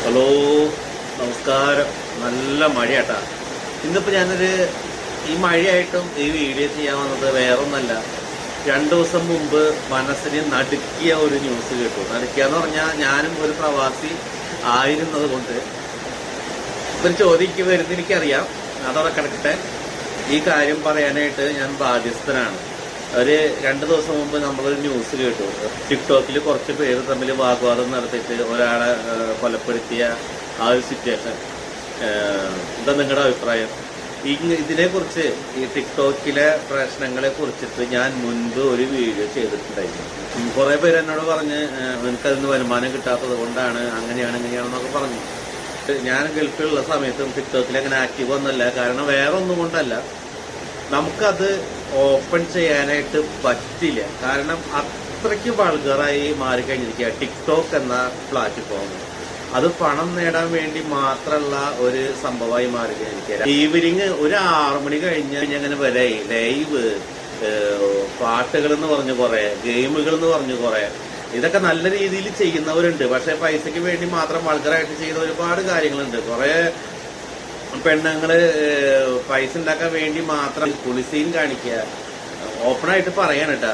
Hello, നമസ്കാരം. നല്ല മഴയാട്ടാ. ഇന്നിപ്പോൾ ഈ മഴയായിട്ടും ഈ വീഡിയോ ചെയ്യാൻ വന്നത് വേറൊന്നല്ല. 2 ദിവസം മുമ്പ് മനസ്സിന് നടുക്കിയ ഒരു ന്യൂസ് കേട്ടു. നടുക്കിയെന്ന് പറഞ്ഞാൽ ഞാനും ഒരു പ്രവാസി ആയിരുന്നത് കൊണ്ട് ഒരു ചോദ്യം വരുന്ന എനിക്കറിയാം. അതവിടെ കിടക്കട്ടെ. ഈ കാര്യം പറയാനായിട്ട് ഞാൻ ബാധ്യസ്ഥനാണ്. ഒരു 2 ദിവസം മുമ്പ് നമ്മളൊരു ന്യൂസ് കേട്ടു. ടിക്ടോക്കിൽ കുറച്ച് പേര് തമ്മിൽ വാഗ്വാദം നടത്തിയിട്ട് ഒരാളെ കൊലപ്പെടുത്തിയ ആ ഒരു സിറ്റുവേഷൻ. എന്താ നിങ്ങളുടെ അഭിപ്രായം? ഇതിനെക്കുറിച്ച്, ഈ ടിക്ടോക്കിലെ പ്രശ്നങ്ങളെ കുറിച്ചിട്ട് ഞാൻ മുൻപ് ഒരു വീഡിയോ ചെയ്തിട്ടുണ്ടായിരുന്നു. കുറേ പേര് എന്നോട് പറഞ്ഞ് നിനക്കതിന് വരുമാനം കിട്ടാത്തത് കൊണ്ടാണ് അങ്ങനെയാണ് ഇങ്ങനെയാണെന്നൊക്കെ പറഞ്ഞു. ഞാൻ ഗൾഫിലുള്ള സമയത്തും ടിക്ടോക്കിൽ അങ്ങനെ ആക്റ്റീവ് ഒന്നല്ല. കാരണം വേറെ ഒന്നും കൊണ്ടല്ല, നമുക്കത് ഓപ്പൺ ചെയ്യാനായിട്ട് പറ്റില്ല. കാരണം അത്രയ്ക്ക് വൾഗറായി മാറിക്കഴിഞ്ഞിരിക്കുക ടിക്ടോക്ക് എന്ന പ്ലാറ്റ്ഫോം. അത് പണം നേടാൻ വേണ്ടി മാത്രമുള്ള ഒരു സംഭവമായി മാറിക്കഴിഞ്ഞിരിക്കുക. ഈവനിങ് ഒരു 6 മണി കഴിഞ്ഞ് അങ്ങനെ വരെ ലൈവ് പാട്ടുകൾ എന്ന് പറഞ്ഞു കുറെ, ഗെയിമുകൾ എന്ന് പറഞ്ഞു കുറെ. ഇതൊക്കെ നല്ല രീതിയിൽ ചെയ്യുന്നവരുണ്ട്. പക്ഷെ പൈസയ്ക്ക് വേണ്ടി മാത്രം വൾഗറായിട്ട് ചെയ്യുന്ന ഒരുപാട് കാര്യങ്ങളുണ്ട്. കുറെ പെണ്ണുങ്ങള് പൈസ ഉണ്ടാക്കാൻ വേണ്ടി മാത്രം കുളിസീൻ കാണിക്കുക. ഓപ്പണായിട്ട് പറയാനട്ടാ,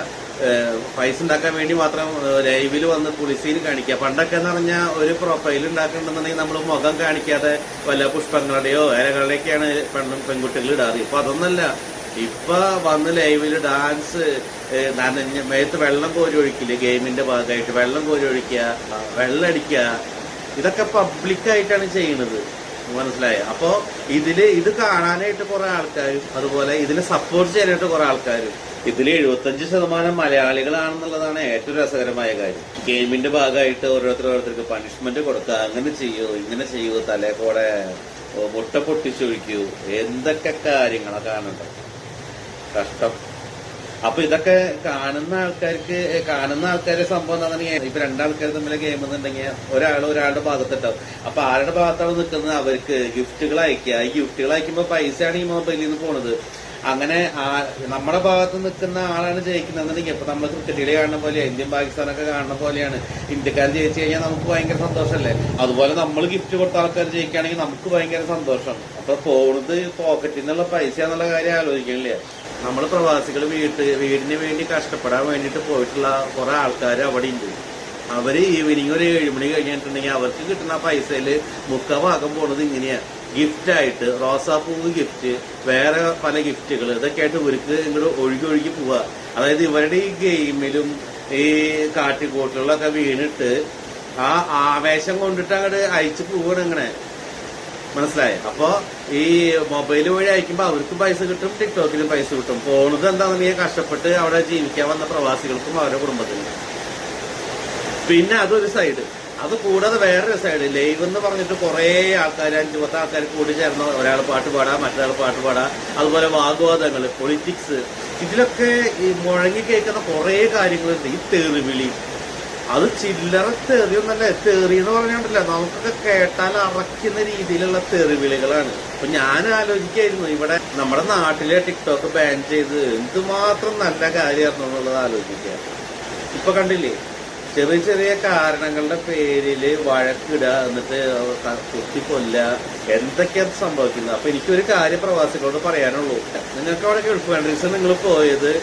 പൈസ ഉണ്ടാക്കാൻ വേണ്ടി മാത്രം ലൈവിൽ വന്ന് കുളിസീൻ കാണിക്കുക. പണ്ടൊക്കെ എന്ന് പറഞ്ഞാൽ ഒരു പ്രൊഫൈൽ ഉണ്ടാക്കണമെന്നുണ്ടെങ്കിൽ നമ്മൾ മുഖം കാണിക്കാതെ വല്ല പുഷ്പങ്ങളുടെയോ ഇലകളുടെയൊക്കെയാണ് പെൺകുട്ടികൾ ഇടാറ്. ഇപ്പൊ അതൊന്നല്ല. ഇപ്പൊ വന്ന് ലൈവിൽ ഡാൻസ്, മേത്ത് വെള്ളം കോരി ഒഴിക്കില്ല, ഗെയിമിന്റെ ഭാഗമായിട്ട് വെള്ളം കോരി ഒഴിക്കുക, വെള്ളമടിക്കുക, ഇതൊക്കെ പബ്ലിക്കായിട്ടാണ് ചെയ്യുന്നത്. മനസ്സിലായോ? അപ്പോ ഇത് കാണാനായിട്ട് കുറെ ആൾക്കാരും അതുപോലെ ഇതിനെ സപ്പോർട്ട് ചെയ്യാനായിട്ട് കുറെ ആൾക്കാരും. ഇതിൽ 75% മലയാളികളാണെന്നുള്ളതാണ് ഏറ്റവും രസകരമായ കാര്യം. ഗെയിമിന്റെ ഭാഗമായിട്ട് ഓരോരുത്തർക്ക് പണിഷ്മെന്റ് കൊടുക്കുക, അങ്ങനെ ചെയ്യൂ, ഇങ്ങനെ ചെയ്യൂ, തലേക്കൂടെ മുട്ട പൊട്ടിച്ചൊഴിക്കൂ, എന്തൊക്കെ കാര്യങ്ങളാണ് കാണണ്ട. കഷ്ടം. അപ്പൊ ഇതൊക്കെ കാണുന്ന ആൾക്കാരെ സംഭവം എന്താണെന്നുണ്ടെങ്കിൽ, ഇപ്പൊ 2 ആൾക്കാർ തമ്മിൽ ഗെയിം എന്നുണ്ടെങ്കിൽ ഒരാളുടെ ഭാഗത്തുണ്ടാവും. അപ്പൊ ആരുടെ ഭാഗത്താണ് നിൽക്കുന്നത് അവർക്ക് ഗിഫ്റ്റുകൾ അയക്കുക. ഈ ഗിഫ്റ്റുകൾ അയക്കുമ്പോൾ പൈസയാണ് ഈ മൊബൈലിൽ നിന്ന് പോണത്. അങ്ങനെ നമ്മുടെ ഭാഗത്ത് നിൽക്കുന്ന ആളാണ് ജയിക്കുന്നതെന്നുണ്ടെങ്കിൽ, ഇപ്പൊ നമ്മൾ ക്രിക്കറ്റ് കളി കാണുന്ന പോലെ, ഇന്ത്യൻ പാകിസ്ഥാനൊക്കെ കാണുന്ന പോലെയാണ്. ഇന്ത്യക്കാർ ജയിച്ചു കഴിഞ്ഞാൽ നമുക്ക് ഭയങ്കര സന്തോഷമല്ലേ? അതുപോലെ നമ്മൾ ഗിഫ്റ്റ് കൊടുത്ത ആൾക്കാർ ജയിക്കുകയാണെങ്കിൽ നമുക്ക് ഭയങ്കര സന്തോഷം. അപ്പൊ പോണത് പോക്കറ്റിൽ നിന്നുള്ള പൈസ എന്നുള്ള കാര്യം ആലോചിക്കണില്ലേ? നമ്മൾ പ്രവാസികൾ വീടിന് വേണ്ടി കഷ്ടപ്പെടാൻ വേണ്ടിയിട്ട് പോയിട്ടുള്ള കുറെ ആൾക്കാർ അവിടെ ഉണ്ട്. അവര് ഈവനിങ് ഒരു 7 മണി കഴിഞ്ഞിട്ടുണ്ടെങ്കിൽ അവർക്ക് കിട്ടുന്ന പൈസയില് 3/4 ഭാഗം പോണത് ഇങ്ങനെയാ. ഗിഫ്റ്റായിട്ട് റോസാപ്പൂവ് ഗിഫ്റ്റ്, വേറെ പല ഗിഫ്റ്റുകൾ, ഇതൊക്കെ ആയിട്ട് ഇവർക്ക് ഇങ്ങോട്ട് ഒഴുകി പോവുക. അതായത് ഇവരുടെ ഈ ഗെയിമിലും ഈ കാട്ടിക്കൂട്ടുകളിലൊക്കെ വീണിട്ട് ആ ആവേശം കൊണ്ടിട്ട് അങ്ങോട്ട് അയച്ചു പോവാണ് ഇങ്ങനെ. മനസ്സിലായി? അപ്പൊ ഈ മൊബൈൽ വഴി അയക്കുമ്പോ അവർക്കും പൈസ കിട്ടും, ടിക്ടോക്കിലും പൈസ കിട്ടും. പോണത് എന്താണെന്നുണ്ടെങ്കിൽ കഷ്ടപ്പെട്ട് അവിടെ ജീവിക്കാൻ വന്ന പ്രവാസികൾക്കും അവരുടെ കുടുംബത്തിനും. പിന്നെ അതൊരു സൈഡ്. അത് കൂടാതെ വേറൊരു സൈഡ്, ലൈവ് എന്ന് പറഞ്ഞിട്ട് കുറെ ആൾക്കാർ, 5-10 ആൾക്കാർ കൂടി ചേർന്ന് ഒരാൾ പാട്ട് പാടാം, മറ്റൊരാൾ പാട്ട് പാടാം. അതുപോലെ വാഗ്വാദങ്ങൾ, പൊളിറ്റിക്സ്, ഇതിലൊക്കെ ഈ മുഴങ്ങി കേൾക്കുന്ന കുറെ കാര്യങ്ങളുണ്ട്. ഈ തെറിവിളി, അത് ചില്ലറ തെറിയൊന്നല്ല. തെറി എന്ന് പറഞ്ഞിട്ടില്ല, നമുക്കൊക്കെ കേട്ടാൽ അറയ്ക്കുന്ന രീതിയിലുള്ള തെറിവിളികളാണ്. അപ്പൊ ഞാൻ ആലോചിക്കായിരുന്നു, ഇവിടെ നമ്മുടെ നാട്ടിലെ ടിക്ടോക്ക് ബാൻ ചെയ്ത് എന്തുമാത്രം നല്ല കാര്യമായിരുന്നു എന്നുള്ളത് ആലോചിക്കുക. ഇപ്പൊ കണ്ടില്ലേ, ചെറിയ കാരണങ്ങളുടെ പേരില് വഴക്കിടുക, എന്നിട്ട് കുത്തിക്കൊല്ലുക, എന്തൊക്കെയാണ് സംഭവിക്കുന്നത്. അപ്പൊ എനിക്കൊരു കാര്യം പ്രവാസികളോട് പറയാനുള്ളൂ. നിങ്ങൾക്ക് അവിടെ ഗൾഫ് കൺട്രീസ് നിങ്ങൾ പോയത്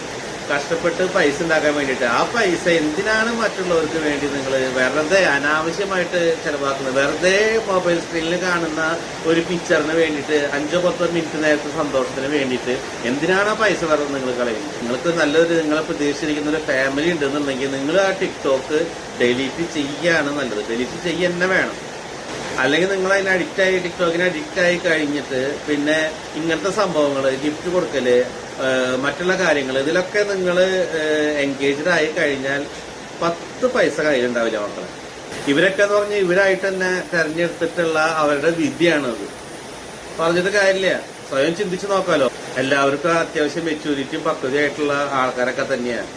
കഷ്ടപ്പെട്ട് പൈസ ഉണ്ടാക്കാൻ വേണ്ടിയിട്ട്. ആ പൈസ എന്തിനാണ് മറ്റുള്ളവർക്ക് വേണ്ടി നിങ്ങൾ വെറുതെ അനാവശ്യമായിട്ട് ചെലവാക്കുന്നത്? വെറുതെ മൊബൈൽ സ്ക്രീനിൽ കാണുന്ന ഒരു പിക്ചറിന് വേണ്ടിയിട്ട് 5-10 മിനിറ്റ് നേരത്തെ സന്തോഷത്തിന് വേണ്ടിയിട്ട് എന്തിനാണ് ആ പൈസ വെറുതെ നിങ്ങൾ കളയുന്നത്? നിങ്ങൾക്ക് നിങ്ങളെ പ്രതീക്ഷിച്ചിരിക്കുന്ന ഒരു ഫാമിലി ഉണ്ടെന്നുണ്ടെങ്കിൽ നിങ്ങൾ ആ ടിക്ടോക്ക് ഡിലീറ്റ് ചെയ്യാണ് നല്ലത്. ഡിലീറ്റ് ചെയ്യുക തന്നെ വേണം. അല്ലെങ്കിൽ നിങ്ങൾ അതിന് ടിക്ടോക്കിന് അഡിക്റ്റ് ആയി കഴിഞ്ഞിട്ട് പിന്നെ ഇങ്ങനത്തെ സംഭവങ്ങൾ, ഗിഫ്റ്റ് കൊടുക്കല്, മറ്റുള്ള കാര്യങ്ങൾ, ഇതിലൊക്കെ നിങ്ങൾ എൻഗേജ്ഡ് ആയി കഴിഞ്ഞാൽ 10 പൈസ കയ്യിലുണ്ടാവില്ല മക്കളെ. ഇവരൊക്കെ എന്ന് പറഞ്ഞാൽ ഇവരായിട്ട് തന്നെ തെരഞ്ഞെടുത്തിട്ടുള്ള അവരുടെ വിധിയാണത്. പറഞ്ഞിട്ട് കാര്യമില്ല. സ്വയം ചിന്തിച്ചു നോക്കാലോ. എല്ലാവർക്കും അത്യാവശ്യം മെച്യൂരിറ്റിയും പക്വതയായിട്ടുള്ള ആൾക്കാരൊക്കെ തന്നെയാണ്.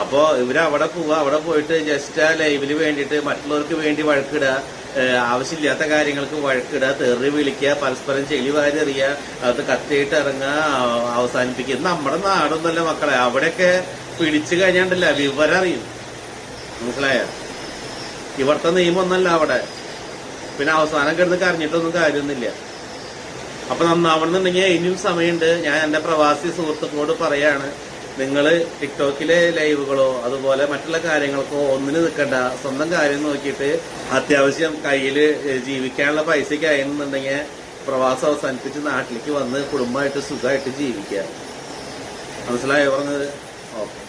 അപ്പോ ഇവരവിടെ പോവുക, അവിടെ പോയിട്ട് ജസ്റ്റ് ആ ലൈവില് വേണ്ടിയിട്ട് മറ്റുള്ളവർക്ക് വേണ്ടി വഴക്കിടുക, ആവശ്യമില്ലാത്ത കാര്യങ്ങൾക്ക് വഴക്കിടുക, തെറി വിളിക്കുക, പരസ്പരം ചെളി വാരെറിയുക, അത് കത്തിയിട്ട് ഇറങ്ങുക, അവസാനിപ്പിക്കുക. നമ്മുടെ നാടൊന്നല്ല മക്കളെ. അവിടെയൊക്കെ പിടിച്ചു കഴിഞ്ഞാണ്ടല്ല വിവരം അറിയും. മനസ്സിലായ? ഇവിടുത്തെ നിയമമൊന്നല്ല അവിടെ. പിന്നെ അവസാനം കിടന്ന് കരഞ്ഞിട്ടൊന്നും കാര്യമൊന്നുമില്ല. അപ്പൊ നന്നാവണമെന്നുണ്ടെങ്കിൽ ഇനിയും സമയമുണ്ട്. ഞാൻ എന്റെ പ്രവാസി സുഹൃത്തുക്കളോട് പറയാണ്, നിങ്ങൾ ടിക്ടോക്കിലെ ലൈവുകളോ അതുപോലെ മറ്റുള്ള കാര്യങ്ങൾക്കോ ഒന്നിന് നിൽക്കണ്ട. സ്വന്തം കാര്യം നോക്കിയിട്ട് അത്യാവശ്യം കയ്യിൽ ജീവിക്കാനുള്ള പൈസയ്ക്ക് ആയെന്നുണ്ടെങ്കിൽ പ്രവാസം അവസാനിപ്പിച്ച് നാട്ടിലേക്ക് വന്ന് കുടുംബമായിട്ട് സുഖമായിട്ട് ജീവിക്കുക. മനസ്സിലായോ പറഞ്ഞത്? ഓക്കെ.